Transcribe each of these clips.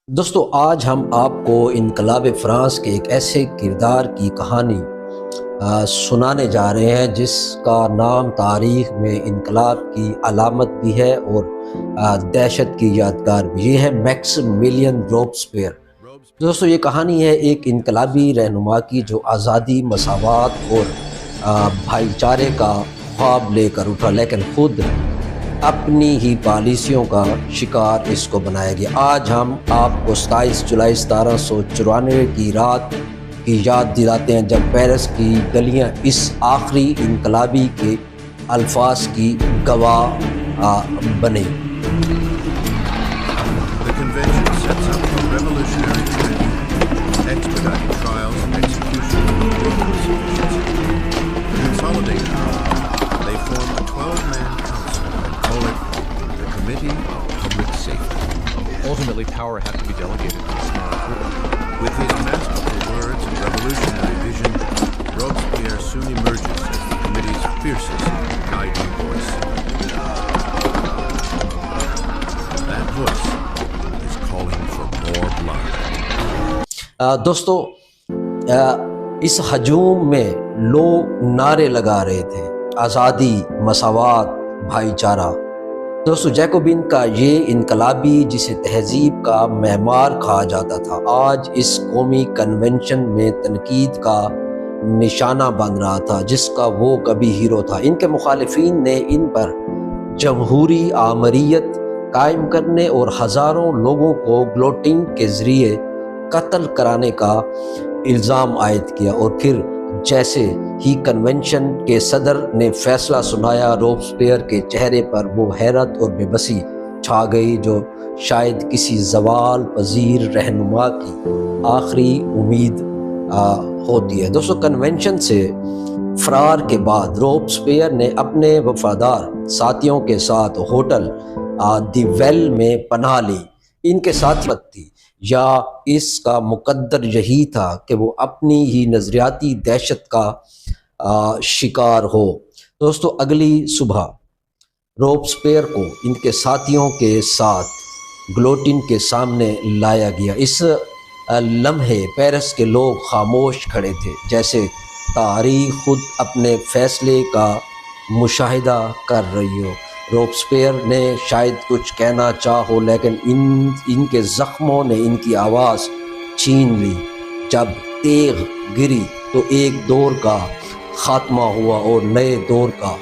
دوستو آج ہم آپ کو انقلاب فرانس کے ایک ایسے کردار کی کہانی سنانے جا رہے ہیں جس کا نام تاریخ میں انقلاب کی علامت بھی ہے اور دہشت کی یادگار بھی۔ یہ ہے میکس ملین روبسپیئر۔ دوستو یہ کہانی ہے ایک انقلابی رہنما کی جو آزادی، مساوات اور بھائی چارے کا خواب لے کر اٹھا، لیکن خود اپنی ہی پالیسیوں کا شکار اس کو بنایا گیا۔ آج ہم آپ کو 27 جولائی 1794 کی رات کی یاد دلاتے ہیں جب پیرس کی گلیاں اس آخری انقلابی کے الفاظ کی گواہ بنیں۔ The convention sets up a revolutionary tribunal, expediting trials and execution with rigorous efficiency. To consolidate power, they form a 12-man council and call it the Committee of Public Safety. Ultimately, power had to be delegated to a smaller group. With his masterful words and revolutionary vision, Robespierre soon emerges as the committee's fiercest guiding voice. That voice is calling for more blood. دوستو اس ہجوم میں لوگ نعرے لگا رہے تھے: آزادی، مساوات، بھائی چارہ۔ دوستو جیکوبین کا یہ انقلابی جسے تہذیب کا معمار کہا جاتا تھا، آج اس قومی کنونشن میں تنقید کا نشانہ بن رہا تھا جس کا وہ کبھی ہیرو تھا۔ ان کے مخالفین نے ان پر جمہوری آمریت قائم کرنے اور ہزاروں لوگوں کو گلوٹنگ کے ذریعے قتل کرانے کا الزام عائد کیا، اور پھر جیسے ہی کنونشن کے صدر نے فیصلہ سنایا، روبسپیئر کے چہرے پر وہ حیرت اور بے بسی چھا گئی جو شاید کسی زوال پذیر رہنما کی آخری امید ہوتی ہے۔ دوستو کنونشن سے فرار کے بعد روبسپیئر نے اپنے وفادار ساتھیوں کے ساتھ ہوٹل دی ویل میں پناہ لی۔ ان کے ساتھ تھی یا اس کا مقدر یہی تھا کہ وہ اپنی ہی نظریاتی دہشت کا شکار ہو۔ دوستو اگلی صبح روبسپیئر کو ان کے ساتھیوں کے ساتھ گلوٹن کے سامنے لایا گیا۔ اس لمحے پیرس کے لوگ خاموش کھڑے تھے، جیسے تاریخ خود اپنے فیصلے کا مشاہدہ کر رہی ہو۔ روبسپیئر نے شاید کچھ کہنا چاہو، لیکن ان کے زخموں نے ان کی آواز چھین لی۔ جب تیغ گری تو ایک دور کا خاتمہ ہوا اور نئے دور کا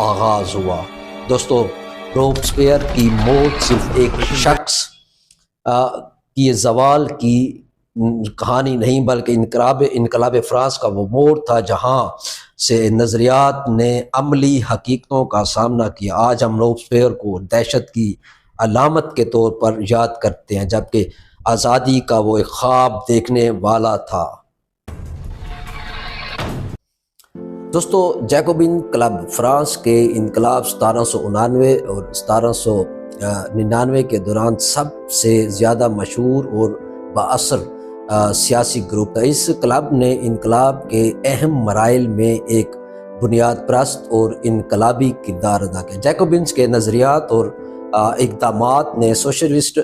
آغاز ہوا۔ دوستو روبسپیئر کی موت صرف ایک شخص کی زوال کی کہانی نہیں، بلکہ انقلاب فرانس کا وہ موڑ تھا جہاں سے نظریات نے عملی حقیقتوں کا سامنا کیا۔ آج ہم روبسپیئر کو دہشت کی علامت کے طور پر یاد کرتے ہیں، جبکہ آزادی کا وہ ایک خواب دیکھنے والا تھا۔ دوستو جیکوبین کلب فرانس کے انقلاب 1789 اور 1799 کے دوران سب سے زیادہ مشہور اور بااثر سیاسی گروپ تھا۔ اس کلب نے انقلاب کے اہم مراحل میں ایک بنیاد پرست اور انقلابی کردار ادا کیا۔ جیکوبینز کے نظریات اور اقدامات نے سوشلسٹ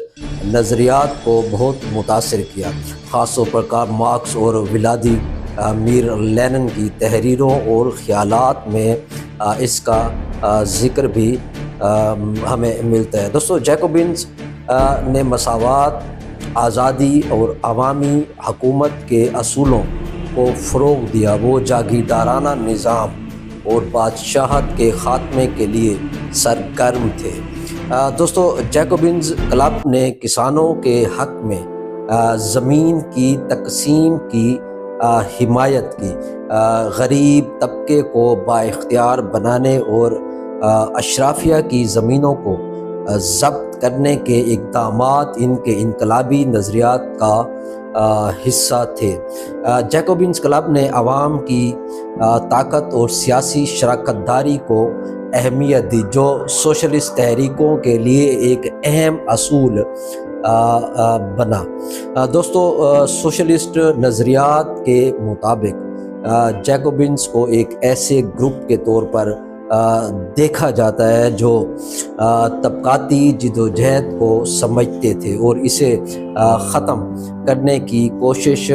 نظریات کو بہت متاثر کیا، خاص طور پر کارل مارکس اور ولادیمیر لینن کی تحریروں اور خیالات میں اس کا ذکر بھی ہمیں ملتا ہے۔ دوستو جیکوبینز نے مساوات، آزادی اور عوامی حکومت کے اصولوں کو فروغ دیا۔ وہ جاگیردارانہ نظام اور بادشاہت کے خاتمے کے لیے سرگرم تھے۔ دوستو جیکوبینز کلب نے کسانوں کے حق میں زمین کی تقسیم کی حمایت کی، غریب طبقے کو بااختیار بنانے اور اشرافیہ کی زمینوں کو ضبط کرنے کے اقدامات ان کے انقلابی نظریات کا حصہ تھے۔ جیکوبینز کلب نے عوام کی طاقت اور سیاسی شراکت داری کو اہمیت دی، جو سوشلسٹ تحریکوں کے لیے ایک اہم اصول بنا۔ دوستو سوشلسٹ نظریات کے مطابق جیکوبینز کو ایک ایسے گروپ کے طور پر دیکھا جاتا ہے جو طبقاتی جدوجہد کو سمجھتے تھے اور اسے ختم کرنے کی کوشش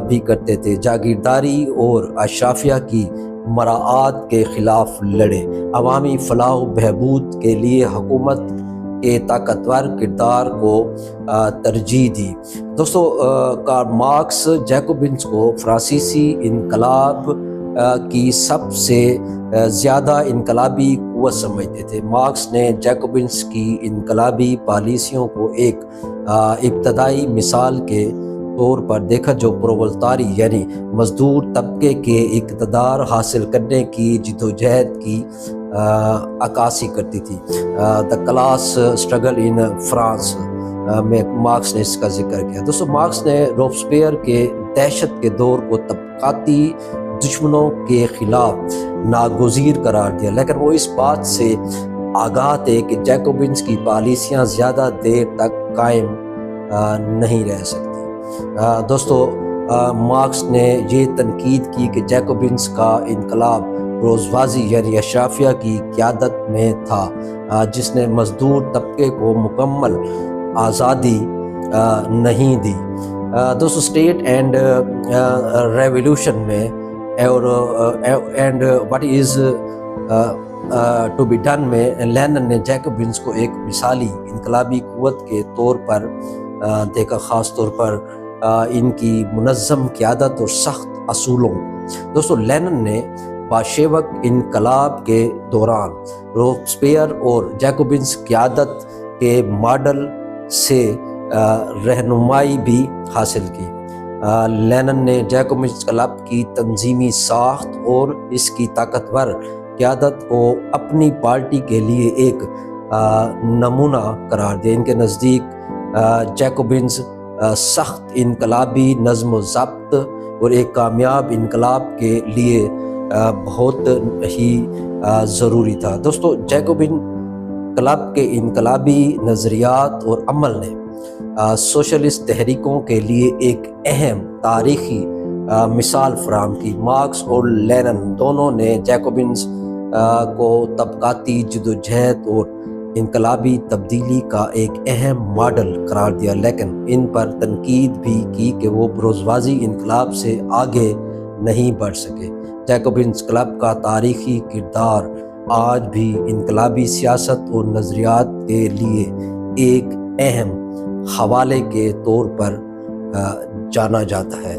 بھی کرتے تھے، جاگیرداری اور اشرافیہ کی مراعات کے خلاف لڑے، عوامی فلاح و بہبود کے لیے حکومت کے طاقتور کردار کو ترجیح دی۔ دوستو، کارل مارکس جیکوبنز کو فرانسیسی انقلاب کی سب سے زیادہ انقلابی قوت سمجھتے تھے۔ مارکس نے جیکوبنز کی انقلابی پالیسیوں کو ایک ابتدائی مثال کے طور پر دیکھا جو پرولتاری یعنی مزدور طبقے کے اقتدار حاصل کرنے کی جدوجہد کی عکاسی کرتی تھی۔ The class struggle in France میں مارکس نے اس کا ذکر کیا۔ دوستو، مارکس نے روبسپیئر کے دہشت کے دور کو طبقاتی دشمنوں کے خلاف ناگزیر قرار دیا، لیکن وہ اس بات سے آگاہ تھے کہ جیکوبنز کی پالیسیاں زیادہ دیر تک قائم نہیں رہ سکتی۔ دوستو، مارکس نے یہ تنقید کی کہ جیکوبنز کا انقلاب روزوازی یعنی اشرافیہ کی قیادت میں تھا، جس نے مزدور طبقے کو مکمل آزادی نہیں دی۔ دوستو، اسٹیٹ اینڈ ریولیوشن میں and What Is to Be Done میں لینن نے جیکوبنز کو ایک مثالی انقلابی قوت کے طور پر دیکھا، خاص طور پر ان کی منظم قیادت اور سخت اصولوں۔ دوستو، لینن نے باشیوک انقلاب کے دوران روبسپیئر اور جیکوبنز قیادت کے ماڈل سے رہنمائی بھی حاصل کی۔ لینن نے جیکوبنز انقلاب کی تنظیمی ساخت اور اس کی طاقتور قیادت کو اپنی پارٹی کے لیے ایک نمونہ قرار دیا۔ ان کے نزدیک جیکوبنز سخت انقلابی نظم و ضبط اور ایک کامیاب انقلاب کے لیے بہت ہی ضروری تھا۔ دوستو، جیکوبن کلب کے انقلابی نظریات اور عمل نے سوشلسٹ تحریکوں کے لیے ایک اہم تاریخی مثال فراہم کی۔ مارکس اور لینن دونوں نے جیکوبنز کو طبقاتی جدوجہد اور انقلابی تبدیلی کا ایک اہم ماڈل قرار دیا، لیکن ان پر تنقید بھی کی کہ وہ بروزوازی انقلاب سے آگے نہیں بڑھ سکے۔ جیکوبنز کلب کا تاریخی کردار آج بھی انقلابی سیاست اور نظریات کے لیے ایک اہم حوالے کے طور پر جانا جاتا ہے۔